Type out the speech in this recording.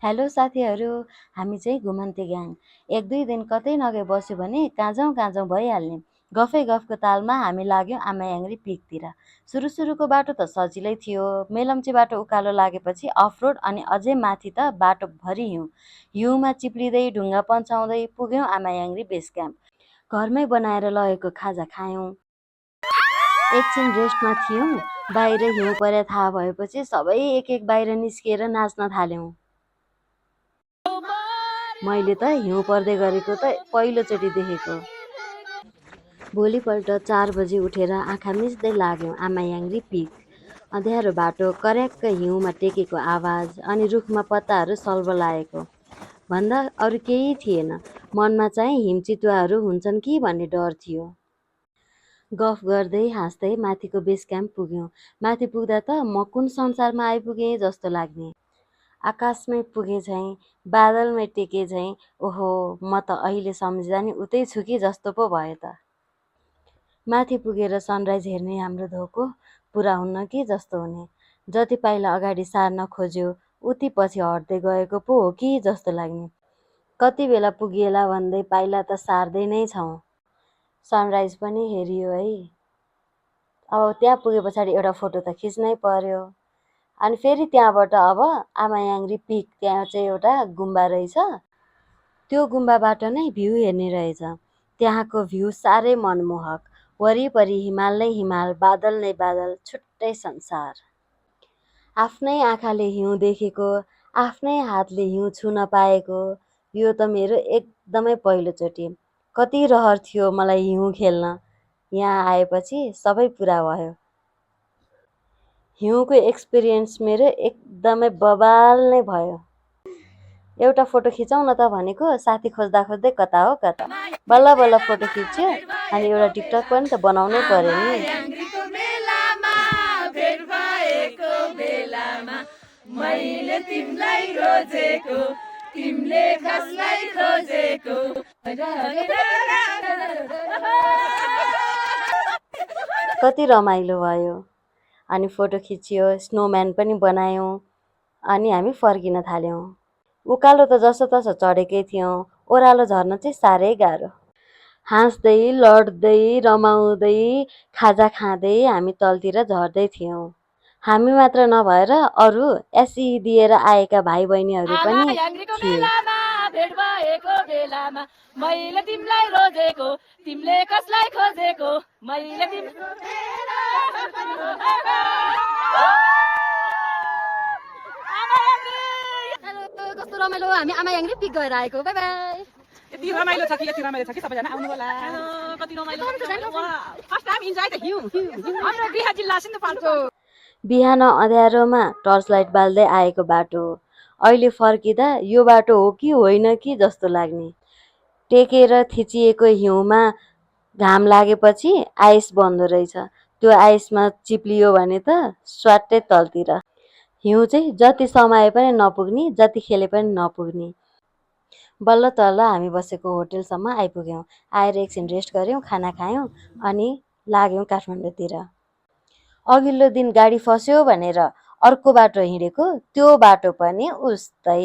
Hello साथीहरू, हामी चाहिँ घुमन्ते ग्याङ। एक दुई दिन कतै नगए बस्यो भने काँजौँ भइहाल्ने। गफै गफको तालमा हामी लाग्यौँ आमायाङ्ग्री पिकतिर। सुरुको बाटो त सजिलै थियो। मेलम्चीबाट उकालो लागेपछि अफरोड अनि अझै माथि त बाटोभरि हिउँ। हिउँमा चिप्लिँदै ढुङ्गा पन्छाउँदै पुग्यौँ आमायाङ्ग्री बेस क्याम्प। घरमै बनाएर लगेको खाजा खायौँ। एकछिन रेस्टमा थियौँ। बाहिर हिउँ परे थाहा भएपछि सबै एक एक बाहिर निस्किएर नाच्न थाल्यौँ। मैले त हिउँ पर्दै गरेको त पहिलोचोटि देखेको। भोलिपल्ट 4 बजे उठेर आँखा मिच्दै लाग्यौँ आमायाङ्ग्री पिक। अँध्यारो बाटो, कर्याक्क हिउँमा टेकेको आवाज अनि रुखमा पत्ताहरू सल्बलाएको भन्दा अरू केही थिएन। मनमा चाहिँ हिमचितुवाहरू हुन्छन् कि भन्ने डर थियो। गफ गर्दै हाँस्दै माथिको बेस क्याम्प पुग्यौँ। माथि पुग्दा त म कुन संसारमा आइपुगेँ जस्तो लाग्ने। आकाशमै पुगे झैँ, बादलमै टेके झैँ, ओहो म त अहिले सम्झिँदा नि उतै छु कि जस्तो पो भयो त। माथि पुगेर सनराइज हेर्ने हाम्रो धोको पुरा हुन्न कि जस्तो हुने। जति पाइला अगाडि सार्न खोज्यो उति पछि हट्दै गएको पो हो कि जस्तो लाग्ने। कति बेला पुगिएला भन्दै पाइला त सार्दै नै छौँ। सनराइज पनि हेरियो है। अब त्यहाँ पुगे पछाडि एउटा फोटो त खिच्नै पर्यो। अनि फेरि त्यहाँबाट अब आमायाङ्ग्री पिक, त्यहाँ चाहिँ एउटा गुम्बा रहेछ। त्यो गुम्बाबाट नै भ्यू हेर्ने रहेछ। त्यहाँको भ्यू साह्रै मनमोहक। वरिपरि हिमाल नै हिमाल, बादल नै बादल, छुट्टै संसार। आफ्नै आँखाले हिउँ देखेको, आफ्नै हातले हिउँ छुन पाएको, यो त मेरो एकदमै पहिलोचोटि। कति रहर थियो मलाई हिउँ खेल्न। यहाँ आएपछि सबै पुरा भयो। हिउँको एक्सपिरियन्स मेरो एकदमै बबाल नै भयो। एउटा फोटो खिचौँ न त भनेको, साथी खोज्दा खोज्दै कता हो कता। बल्ल बल्ल फोटो खिच्यो अनि एउटा टिकटक पनि त बनाउनै पर्यो नि। मैले तिमीलाई रोजेको, तिमीले कसलाई खोजेको। कति रमाइलो भयो। अनि फोटो खिचियो, स्नोम्यान पनि बनायौँ अनि हामी फर्किन थाल्यौँ। उकालो त जसो तसो चढेकै थियौँ, ओह्रालो झर्न चाहिँ साह्रै गाह्रो। हाँस्दै लड्दै रमाउँदै खाजा खाँदै हामी तलतिर झर्दै थियौँ। हामी मात्र नभएर अरू एसई दिएर आएका भाइ बहिनीहरू पनि थिए। भेट भएको बेलामा मैले तिमीलाई रोजेको, तिमीले कसलाई खोजेको, मैले कस्तो रमाइलो। हामी आमायाङ्ग्री पिक गएर आएको। Bye bye. यति रमाइलो छ कि सबैजना आउनु होला। कति रमाइलो फर्स्ट टाइम इन्जॉय द हिउँ। हाम्रो गृह जिल्ला सिन्धुपाल्चोक। बिहान अँध्यारोमा टर्च लाइट बाल्दै आएको बाटो अहिले फर्किँदा यो बाटो हो कि होइन कि जस्तो लाग्ने। टेकेर थिचिएको हिउँमा घाम लागेपछि आइस बन्दो रहेछ। त्यो आइसमा चिप्लियो भने त स्वाट्टै तलतिर। हिउँ चाहिँ जति समाए पनि नपुग्ने, जति खेले पनि नपुग्ने। बल्ल तल्ल हामी बसेको होटेलसम्म आइपुग्यौँ। आएर एकछिन रेस्ट गऱ्यौँ, खाना खायौँ अनि लाग्यौँ काठमाडौँतिर। अघिल्लो दिन गाडी फस्यो भनेर अर्को बाटो हिँडेको, त्यो बाटो पनि उस्तै